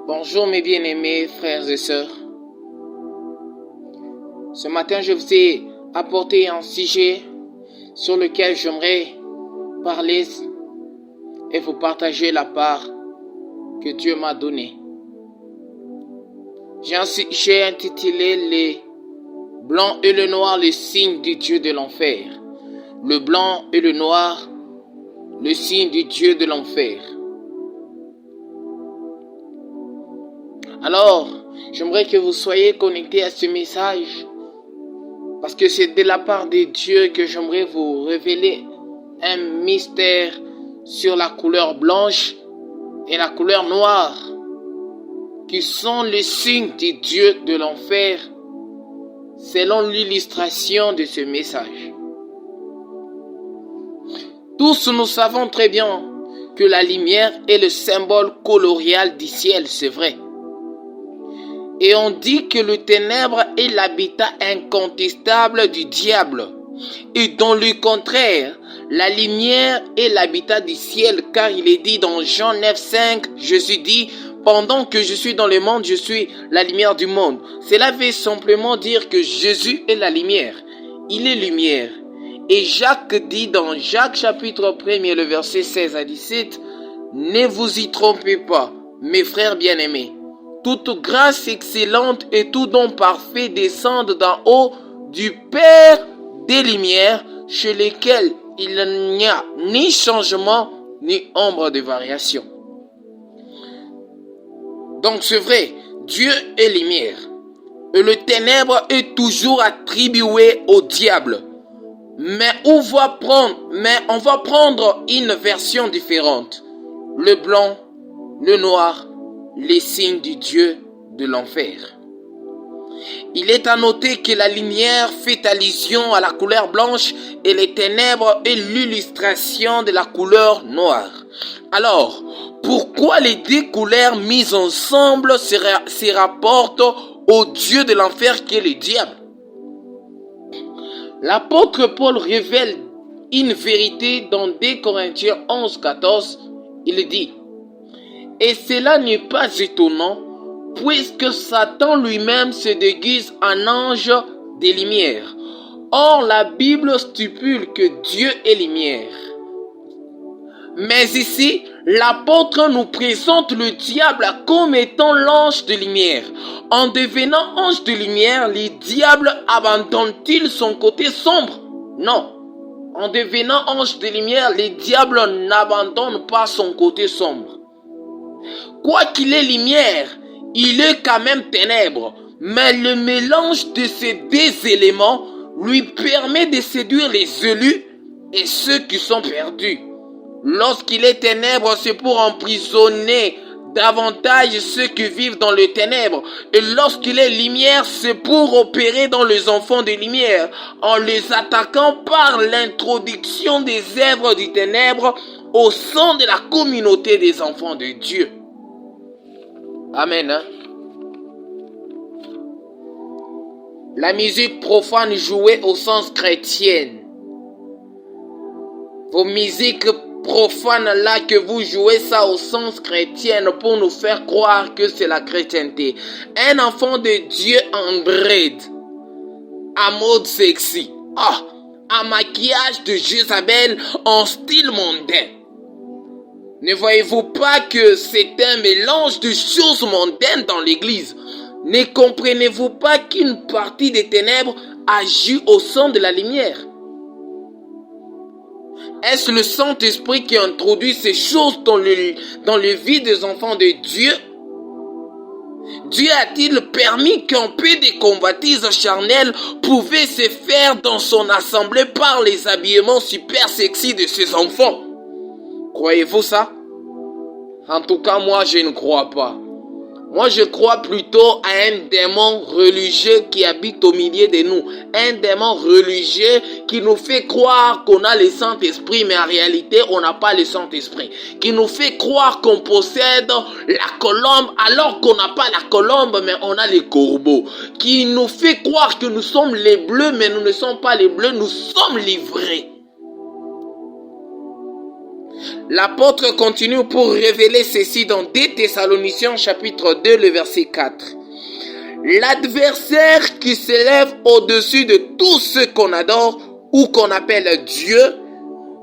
Bonjour mes bien-aimés frères et sœurs. Ce matin, je vous ai apporté un sujet sur lequel j'aimerais parler et vous partager la part que Dieu m'a donnée. J'ai intitulé les blancs et le noir, le signe du Dieu de l'enfer. Le blanc et le noir, le signe du Dieu de l'enfer. Alors, j'aimerais que vous soyez connectés à ce message parce que c'est de la part de Dieu que j'aimerais vous révéler un mystère sur la couleur blanche et la couleur noire qui sont les signes du Dieu de l'enfer selon l'illustration de ce message. Tous nous savons très bien que la lumière est le symbole colorial du ciel, c'est vrai. Et on dit que le ténèbre est l'habitat incontestable du diable. Et dans le contraire, la lumière est l'habitat du ciel, car il est dit dans Jean 9,5, Jésus dit, pendant que je suis dans le monde, je suis la lumière du monde. Cela veut simplement dire que Jésus est la lumière. Il est lumière. Et Jacques dit dans Jacques chapitre 1er, le verset 16 à 17, ne vous y trompez pas, mes frères bien-aimés. Toute grâce excellente et tout don parfait descendent d'en haut du Père des Lumières, chez lesquels il n'y a ni changement ni ombre de variation. Donc c'est vrai, Dieu est lumière. Et le ténèbre est toujours attribué au diable. Mais on va prendre une version différente. Le blanc, le noir, les signes du Dieu de l'enfer. Il est à noter que la lumière fait allusion à la couleur blanche et les ténèbres est l'illustration de la couleur noire. Alors, pourquoi les deux couleurs mises ensemble se rapportent au Dieu de l'enfer qui est le diable? L'apôtre Paul révèle une vérité dans 2 Corinthiens 11-14. Il dit: et cela n'est pas étonnant, puisque Satan lui-même se déguise en ange des lumières. Or, la Bible stipule que Dieu est lumière. Mais ici, l'apôtre nous présente le diable comme étant l'ange de lumière. En devenant ange de lumière, le diable abandonne-t-il son côté sombre? Non. En devenant ange de lumière, le diable n'abandonne pas son côté sombre. Quoi qu'il ait lumière, il est quand même ténèbres. Mais le mélange de ces deux éléments lui permet de séduire les élus et ceux qui sont perdus. Lorsqu'il est ténèbres, c'est pour emprisonner davantage ceux qui vivent dans les ténèbres. Et lorsqu'il est lumière, c'est pour opérer dans les enfants de lumière, en les attaquant par l'introduction des œuvres du ténèbre au sein de la communauté des enfants de Dieu. Amen. La musique profane jouée au sens chrétien. Vos musiques profanes là que vous jouez ça au sens chrétien pour nous faire croire que c'est la chrétienté. Un enfant de Dieu en dread, à mode sexy, un maquillage de Jézabel en style mondain. Ne voyez-vous pas que c'est un mélange de choses mondaines dans l'église? Ne comprenez-vous pas qu'une partie des ténèbres agit au sein de la lumière? Est-ce le Saint-Esprit qui introduit ces choses dans le vie des enfants de Dieu? Dieu a-t-il permis qu'un peu de convoitises charnelles pouvait se faire dans son assemblée par les habillements super sexy de ses enfants? Croyez-vous ça? En tout cas, moi, je ne crois pas. Moi, je crois plutôt à un démon religieux qui habite au milieu de nous. Un démon religieux qui nous fait croire qu'on a le Saint-Esprit, mais en réalité, on n'a pas le Saint-Esprit. Qui nous fait croire qu'on possède la colombe, alors qu'on n'a pas la colombe, mais on a les corbeaux. Qui nous fait croire que nous sommes les bleus, mais nous ne sommes pas les bleus, nous sommes les vrais. l'apôtre continue pour révéler ceci dans 2 Thessaloniciens chapitre 2, le verset 4. L'adversaire qui s'élève au-dessus de tout ce qu'on adore ou qu'on appelle Dieu,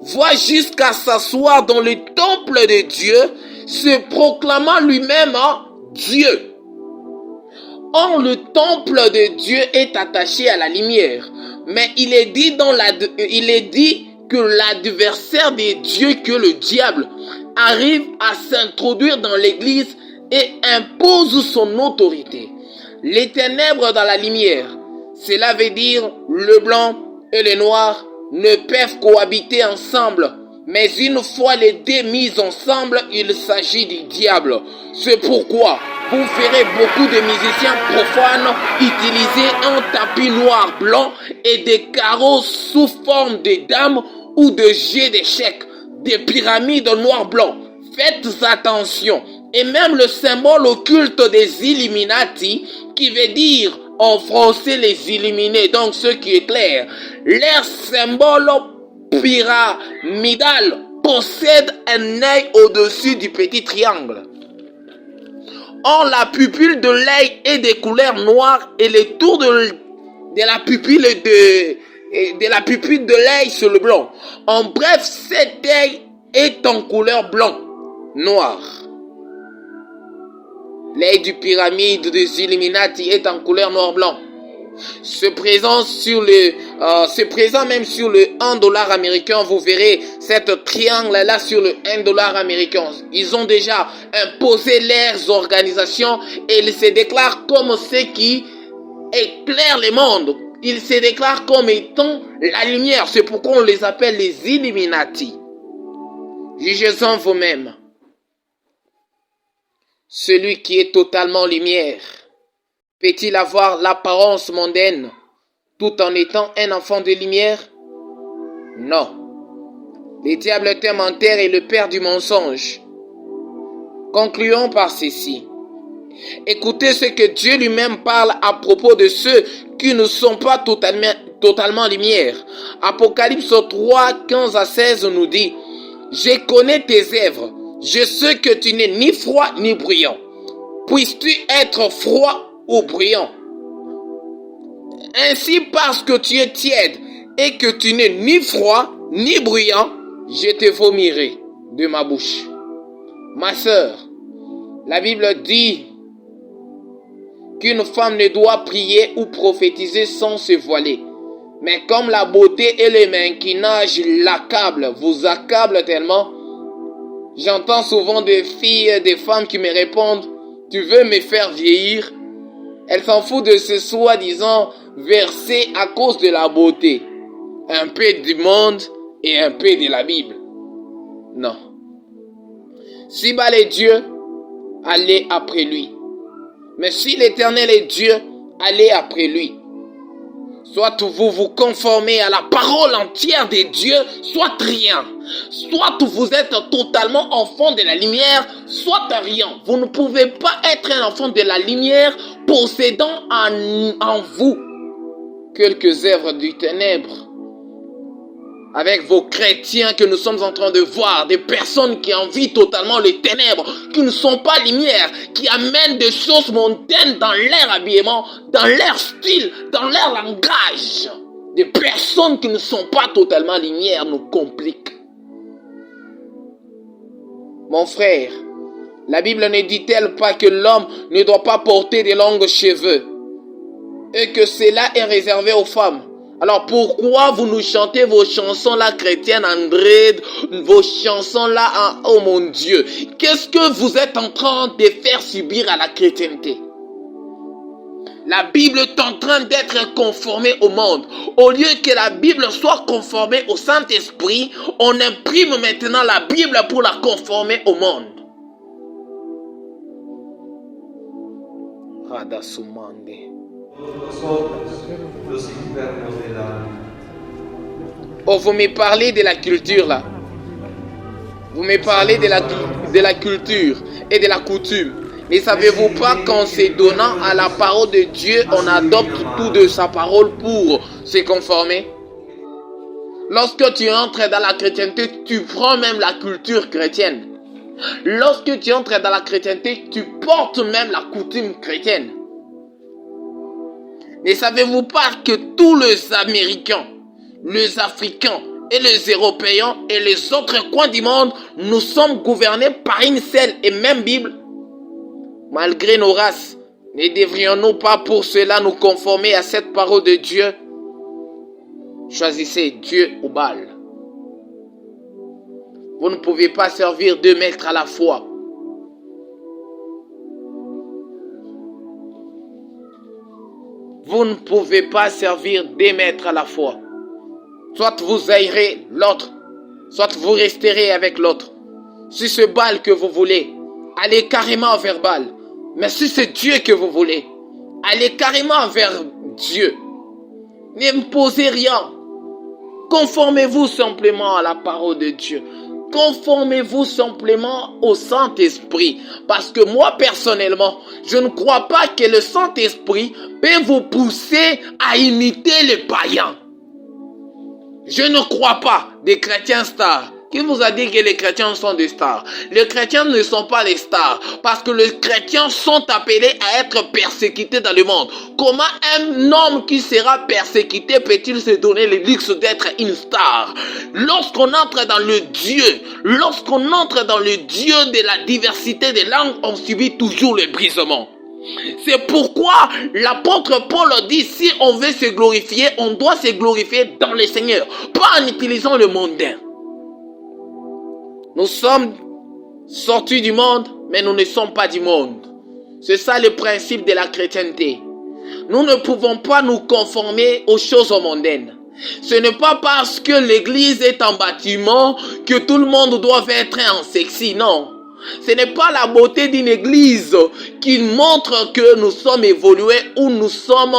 voit jusqu'à s'asseoir dans le temple de Dieu, se proclamant lui-même Dieu. Or, le temple de Dieu est attaché à la lumière. Mais il est dit que l'adversaire de Dieu, que le diable, arrive à s'introduire dans l'église et impose son autorité. Les ténèbres dans la lumière, cela veut dire le blanc et le noir ne peuvent cohabiter ensemble. Mais une fois les deux mis ensemble, il s'agit du diable. C'est pourquoi vous verrez beaucoup de musiciens profanes utiliser un tapis noir-blanc et des carreaux sous forme de dames ou de jeux d'échecs, des pyramides noir-blanc. Faites attention. Et même le symbole occulte des Illuminati, qui veut dire en français les illuminés, donc ceux qui éclairent, leur symbole pyramidal possède un œil au-dessus du petit triangle. Or, la pupille de l'œil est de couleur noire et le tour de la pupille de l'œil sur le blanc. En bref, cet œil est en couleur blanc, noir. L'œil du pyramide des Illuminati est en couleur noir-blanc. C'est présent même sur le 1 dollar américain. Vous verrez cette triangle-là sur le 1 dollar américain. Ils ont déjà imposé leurs organisations et ils se déclarent comme ceux qui éclairent le monde. Ils se déclarent comme étant la lumière. C'est pourquoi on les appelle les Illuminati. Jugez-en vous-même. Celui qui est totalement lumière, peut-il avoir l'apparence mondaine tout en étant un enfant de lumière? Non. Le diable est un menteur et le père du mensonge. Concluons par ceci. Écoutez ce que Dieu lui-même parle à propos de ceux qui ne sont pas totalement lumière. Apocalypse 3, 15 à 16 nous dit: Je connais tes œuvres. Je sais que tu n'es ni froid ni bruyant. Puisses-tu être froid ou bruyant? Ainsi, parce que tu es tiède et que tu n'es ni froid ni bruyant, je te vomirai de ma bouche. Ma sœur, la Bible dit qu'une femme ne doit prier ou prophétiser sans se voiler. Mais comme la beauté et les manquinages vous accablent tellement, j'entends souvent des filles, des femmes qui me répondent: tu veux me faire vieillir? Elles s'en foutent de ce soi-disant verset à cause de la beauté. Un peu du monde et un peu de la Bible. Non. Si Baal est Dieu, allez après lui. Mais si l'Éternel est Dieu, allez après lui. Soit vous vous conformez à la parole entière de Dieu, soit rien. Soit vous êtes totalement enfant de la lumière, soit rien. Vous ne pouvez pas être un enfant de la lumière possédant en vous quelques œuvres du ténèbre. Avec vos chrétiens que nous sommes en train de voir, des personnes qui envient totalement les ténèbres, qui ne sont pas lumière, qui amènent des choses mondaines dans leur habillement, dans leur style, dans leur langage. Des personnes qui ne sont pas totalement lumière nous compliquent. Mon frère, la Bible ne dit-elle pas que l'homme ne doit pas porter de longs cheveux et que cela est réservé aux femmes? Alors pourquoi vous nous chantez vos chansons là chrétiennes, André, vos chansons là, oh mon Dieu, qu'est-ce que vous êtes en train de faire subir à la chrétienté? La Bible est en train d'être conformée au monde. Au lieu que la Bible soit conformée au Saint-Esprit, on imprime maintenant la Bible pour la conformer au monde. Radasumande. Oh, vous me parlez de la culture là. Vous me parlez de la culture et de la coutume. Mais savez-vous pas qu'en se donnant à la parole de Dieu, on adopte tout de sa parole pour se conformer? Lorsque tu entres dans la chrétienté, tu prends même la culture chrétienne. Lorsque tu entres dans la chrétienté, tu portes même la coutume chrétienne. Ne savez-vous pas que tous les Américains, les Africains et les Européens et les autres coins du monde, nous sommes gouvernés par une seule et même Bible? Malgré nos races, ne devrions-nous pas pour cela nous conformer à cette parole de Dieu? Choisissez Dieu ou Baal. Vous ne pouvez pas servir deux maîtres à la fois. Vous ne pouvez pas servir deux maîtres à la fois. Soit vous haïrez l'autre, soit vous resterez avec l'autre. Si c'est Baal que vous voulez, allez carrément vers Baal. Mais si c'est Dieu que vous voulez, allez carrément vers Dieu. N'imposez rien. Conformez-vous simplement à la parole de Dieu. Conformez-vous simplement au Saint-Esprit. Parce que moi, personnellement, je ne crois pas que le Saint-Esprit peut vous pousser à imiter les païens. Je ne crois pas des chrétiens stars. Qui vous a dit que les chrétiens sont des stars? Les chrétiens ne sont pas les stars. Parce que les chrétiens sont appelés à être persécutés dans le monde. Comment un homme qui sera persécuté peut-il se donner le luxe d'être une star? Lorsqu'on entre dans le Dieu, lorsqu'on entre dans le Dieu de la diversité des langues, on subit toujours le brisement. C'est pourquoi l'apôtre Paul dit, si on veut se glorifier, on doit se glorifier dans le Seigneur, pas en utilisant le mondain. Nous sommes sortis du monde, mais nous ne sommes pas du monde. C'est ça le principe de la chrétienté. Nous ne pouvons pas nous conformer aux choses mondaines. Ce n'est pas parce que l'église est en bâtiment que tout le monde doit être en sexy, non. Ce n'est pas la beauté d'une église qui montre que nous sommes évolués ou nous sommes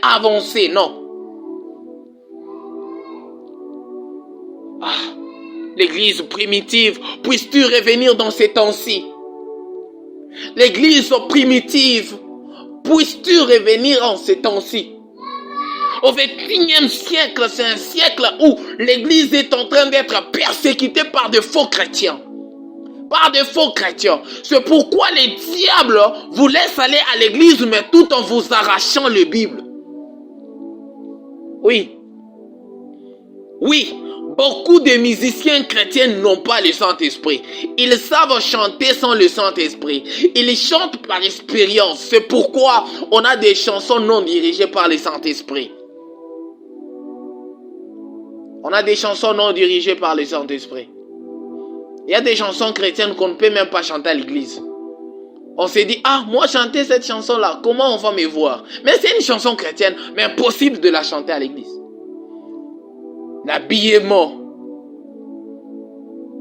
avancés, non. L'église primitive, puisses-tu revenir dans ces temps-ci? L'église primitive, puisses-tu revenir en ces temps-ci? Au XXIe siècle, c'est un siècle où l'église est en train d'être persécutée par de faux chrétiens. Par de faux chrétiens. C'est pourquoi les diables vous laissent aller à l'église, mais tout en vous arrachant les Bibles. Oui. Oui. Beaucoup de musiciens chrétiens n'ont pas le Saint-Esprit. Ils savent chanter sans le Saint-Esprit. Ils chantent par expérience. C'est pourquoi on a des chansons non dirigées par le Saint-Esprit. On a des chansons non dirigées par le Saint-Esprit. Il y a des chansons chrétiennes qu'on ne peut même pas chanter à l'église. On s'est dit, moi chanter cette chanson-là, comment on va me voir? Mais c'est une chanson chrétienne, mais impossible de la chanter à l'église. L'habillement.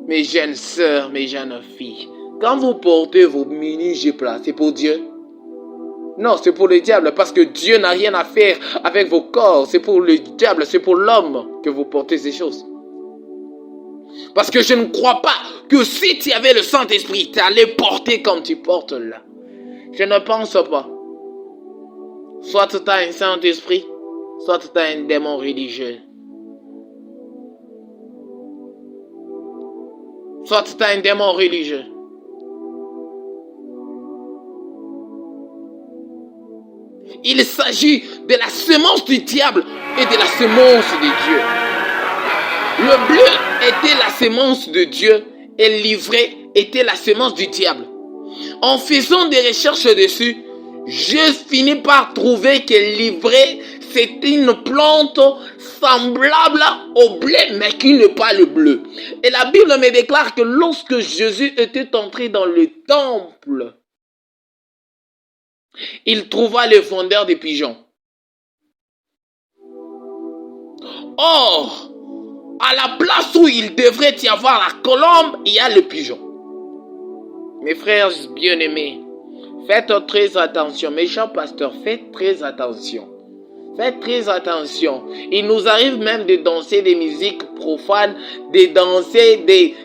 Mes jeunes sœurs, mes jeunes filles, quand vous portez vos mini-jupes là, c'est pour Dieu? Non, c'est pour le diable, parce que Dieu n'a rien à faire avec vos corps. C'est pour le diable, c'est pour l'homme que vous portez ces choses. Parce que je ne crois pas que si tu avais le Saint-Esprit, tu allais porter comme tu portes là. Je ne pense pas. Soit tu as un Saint-Esprit, soit tu as un démon religieux. Soit tu as un démon religieux. Il s'agit de la semence du diable et de la semence de Dieu. Le bleu était la semence de Dieu et l'ivraie était la semence du diable. En faisant des recherches dessus, je finis par trouver que l'ivraie, c'est une plante semblable au blé, mais qui n'est pas le bleu. Et la Bible me déclare que lorsque Jésus était entré dans le temple, il trouva le vendeur de pigeons. Or, à la place où il devrait y avoir la colombe, il y a le pigeon. Mes frères bien-aimés, faites très attention. Mes chers pasteurs, faites très attention. Faites très attention. Il nous arrive même de danser des musiques profanes, de danser des...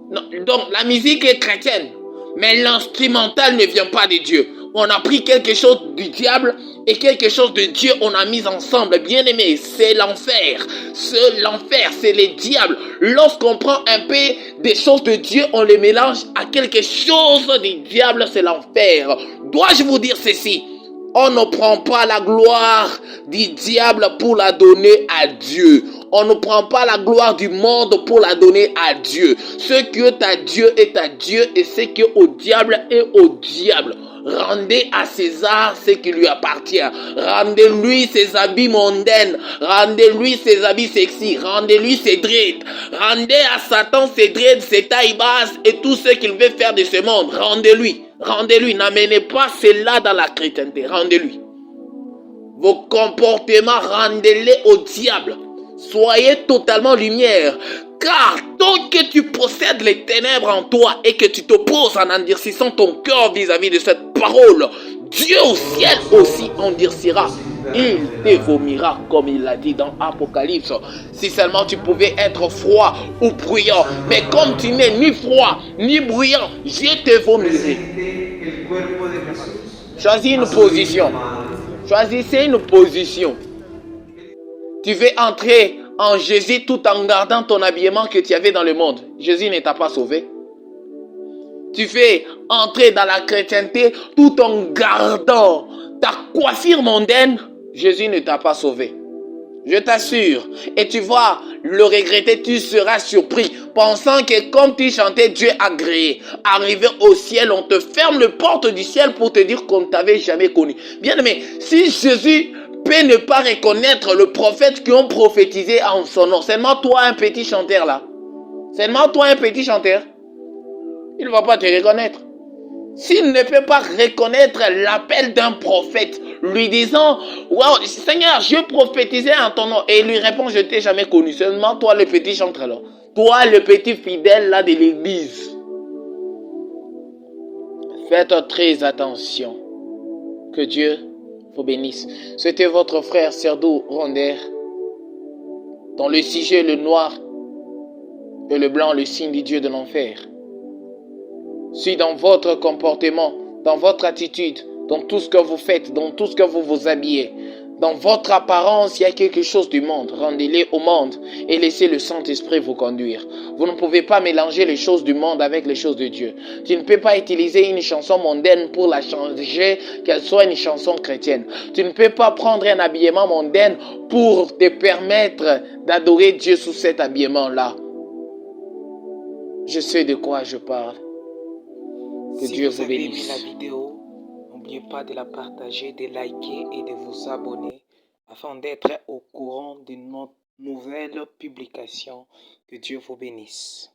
Non, donc, la musique est chrétienne, mais l'instrumental ne vient pas de Dieu. on a pris quelque chose du diable et quelque chose de Dieu, on a mis ensemble. Bien aimé, c'est l'enfer. L'enfer, c'est les diables. Lorsqu'on prend un peu des choses de Dieu, on les mélange à quelque chose du diable, c'est l'enfer. Dois-je vous dire ceci? On ne prend pas la gloire du diable pour la donner à Dieu. On ne prend pas la gloire du monde pour la donner à Dieu. Ce qui est à Dieu est à Dieu et ce qui est au diable est au diable. Rendez à César ce qui lui appartient. Rendez-lui ses habits mondains. Rendez-lui ses habits sexy. Rendez-lui ses dreads. Rendez à Satan ses dreads, ses tailles basses et tout ce qu'il veut faire de ce monde. Rendez-lui. Rendez-lui. N'amenez pas cela dans la chrétienté. Rendez-lui. Vos comportements, rendez-les au diable. Soyez totalement lumière. Car tant que tu possèdes les ténèbres en toi et que tu t'opposes en endurcissant ton cœur vis-à-vis de cette parole, Dieu au ciel aussi endurcira. Il te vomira comme il l'a dit dans Apocalypse. Si seulement tu pouvais être froid ou bruyant. Mais comme tu n'es ni froid ni bruyant, je te vomirai. Choisis une position. Choisissez une position. Tu veux entrer en Jésus tout en gardant ton habillement que tu avais dans le monde. Jésus ne t'a pas sauvé. Tu veux entrer dans la chrétienté tout en gardant ta coiffure mondaine. Jésus ne t'a pas sauvé. Je t'assure. Et tu vas le regretter, tu seras surpris. Pensant que comme tu chantais, Dieu a agréé. Arrivé au ciel, on te ferme les portes du ciel pour te dire qu'on ne t'avait jamais connu. Bien aimé, si Jésus peut ne pas reconnaître le prophète qui ont prophétisé en son nom, seulement toi un petit chanteur là. Seulement toi un petit chanteur. Il ne va pas te reconnaître. S'il ne peut pas reconnaître l'appel d'un prophète, lui disant, wow, Seigneur, je prophétisais en ton nom, et il lui répond, je ne t'ai jamais connu, seulement toi le petit chanteur là, toi le petit fidèle là de l'église. Faites très attention. Que Dieu vous bénisse. C'était votre frère Serdou Ronder, dont le sujet le noir et le blanc, le signe du Dieu de l'enfer. Si dans votre comportement, dans votre attitude, dans tout ce que vous faites, dans tout ce que vous vous habillez, dans votre apparence, il y a quelque chose du monde. Rendez-les au monde et laissez le Saint-Esprit vous conduire. Vous ne pouvez pas mélanger les choses du monde avec les choses de Dieu. Tu ne peux pas utiliser une chanson mondaine pour la changer, qu'elle soit une chanson chrétienne. Tu ne peux pas prendre un habillement mondain pour te permettre d'adorer Dieu sous cet habillement-là. Je sais de quoi je parle. Que si Dieu vous vous avez aimé bénisse. la vidéo, n'oubliez pas de la partager, de liker et de vous abonner afin d'être au courant de nos nouvelles publications. Que Dieu vous bénisse.